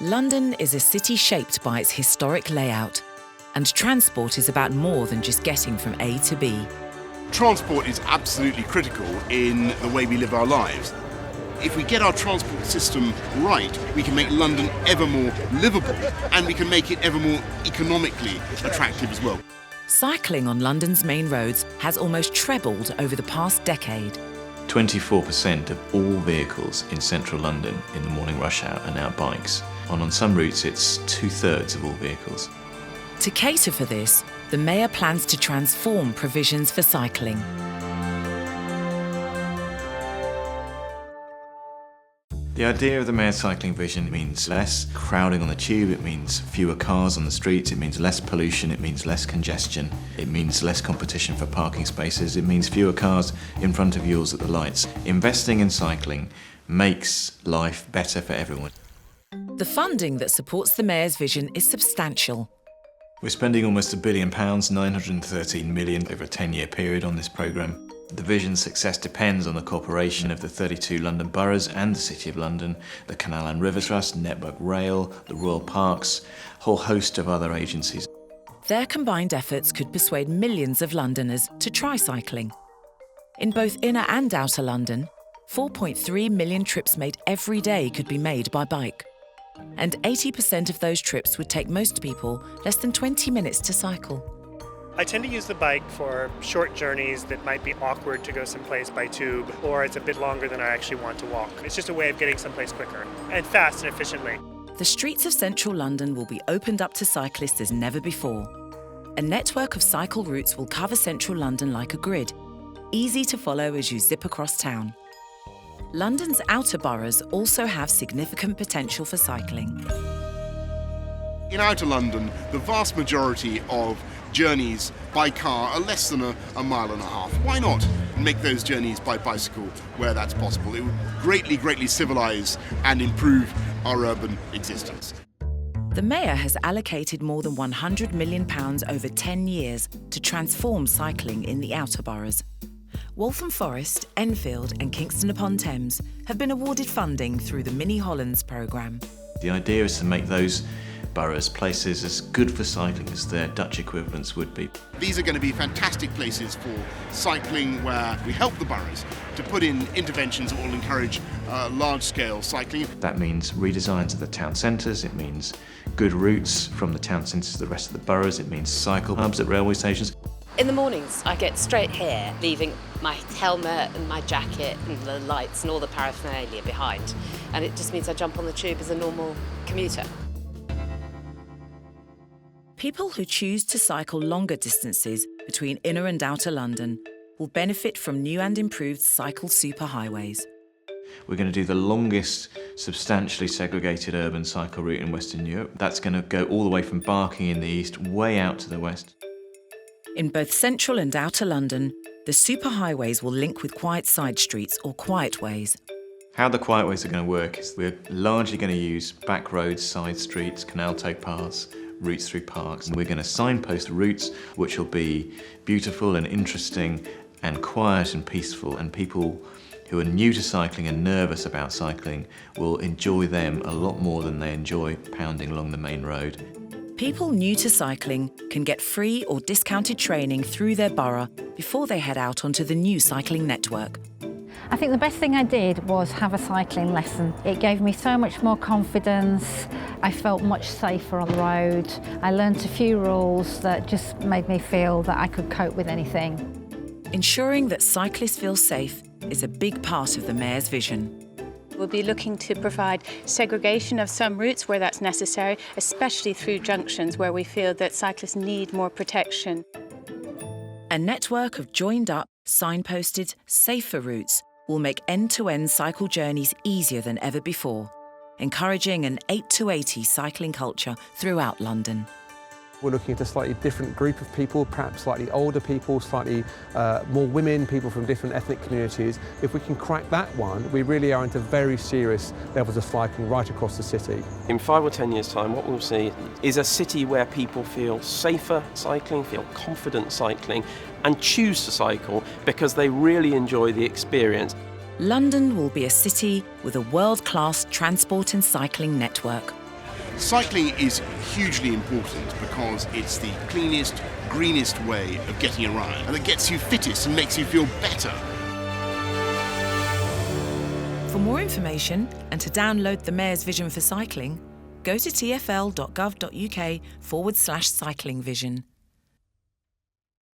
London is a city shaped by its historic layout, and transport is about more than just getting from A to B. Transport is absolutely critical in the way we live our lives. If we get our transport system right, we can make London ever more livable, and we can make it ever more economically attractive as well. Cycling on London's main roads has almost trebled over the past decade. 24% of all vehicles in central London in the morning rush hour are now bikes. And on some routes, it's 2/3 of all vehicles. To cater for this, the Mayor plans to transform provisions for cycling. The idea of the Mayor's cycling vision means less crowding on the tube, it means fewer cars on the streets, it means less pollution, it means less congestion, it means less competition for parking spaces, it means fewer cars in front of yours at the lights. Investing in cycling makes life better for everyone. The funding that supports the Mayor's vision is substantial. We're spending almost £1 billion, 913 million over a 10-year period on this programme. The vision's success depends on the cooperation of the 32 London boroughs and the City of London, the Canal and River Trust, Network Rail, the Royal Parks, a whole host of other agencies. Their combined efforts could persuade millions of Londoners to try cycling. In both inner and outer London, 4.3 million trips made every day could be made by bike. And 80% of those trips would take most people less than 20 minutes to cycle. I tend to use the bike for short journeys that might be awkward to go someplace by tube, or it's a bit longer than I actually want to walk. It's just a way of getting someplace quicker and fast and efficiently. The streets of central London will be opened up to cyclists as never before. A network of cycle routes will cover central London like a grid, easy to follow as you zip across town. London's outer boroughs also have significant potential for cycling. In outer London, the vast majority of journeys by car are less than a mile and a half. Why not make those journeys by bicycle where that's possible? It would greatly civilise and improve our urban existence. The Mayor has allocated more than £100 million over 10 years to transform cycling in the outer boroughs. Waltham Forest, Enfield and Kingston upon Thames have been awarded funding through the Mini-Hollands programme. The idea is to make those boroughs places as good for cycling as their Dutch equivalents would be. These are going to be fantastic places for cycling, where we help the boroughs to put in interventions that will encourage large-scale cycling. That means redesigns of the town centres, it means good routes from the town centres to the rest of the boroughs, it means cycle hubs at railway stations. In the mornings, I get straight here, leaving my helmet and my jacket and the lights and all the paraphernalia behind. And it just means I jump on the tube as a normal commuter. People who choose to cycle longer distances between inner and outer London will benefit from new and improved cycle superhighways. We're going to do the longest substantially segregated urban cycle route in Western Europe. That's going to go all the way from Barking in the east, way out to the west. In both central and outer London, the superhighways will link with quiet side streets or quiet ways. How the quiet ways are going to work is we're largely going to use back roads, side streets, canal towpaths, routes through parks. And we're going to signpost routes which will be beautiful and interesting and quiet and peaceful, and people who are new to cycling and nervous about cycling will enjoy them a lot more than they enjoy pounding along the main road. People new to cycling can get free or discounted training through their borough before they head out onto the new cycling network. I think the best thing I did was have a cycling lesson. It gave me so much more confidence. I felt much safer on the road. I learnt a few rules that just made me feel that I could cope with anything. Ensuring that cyclists feel safe is a big part of the Mayor's vision. We'll be looking to provide segregation of some routes where that's necessary, especially through junctions where we feel that cyclists need more protection. A network of joined-up, signposted, safer routes will make end-to-end cycle journeys easier than ever before, encouraging an 8 to 80 cycling culture throughout London. We're looking at a slightly different group of people, perhaps slightly older people, slightly more women, people from different ethnic communities. If we can crack that one, we really are into very serious levels of cycling right across the city. In 5 or 10 years' time, what we'll see is a city where people feel safer cycling, feel confident cycling, and choose to cycle because they really enjoy the experience. London will be a city with a world-class transport and cycling network. Cycling is hugely important because it's the cleanest, greenest way of getting around, and it gets you fittest and makes you feel better. For more information and to download the Mayor's Vision for Cycling, go to tfl.gov.uk/cycling vision.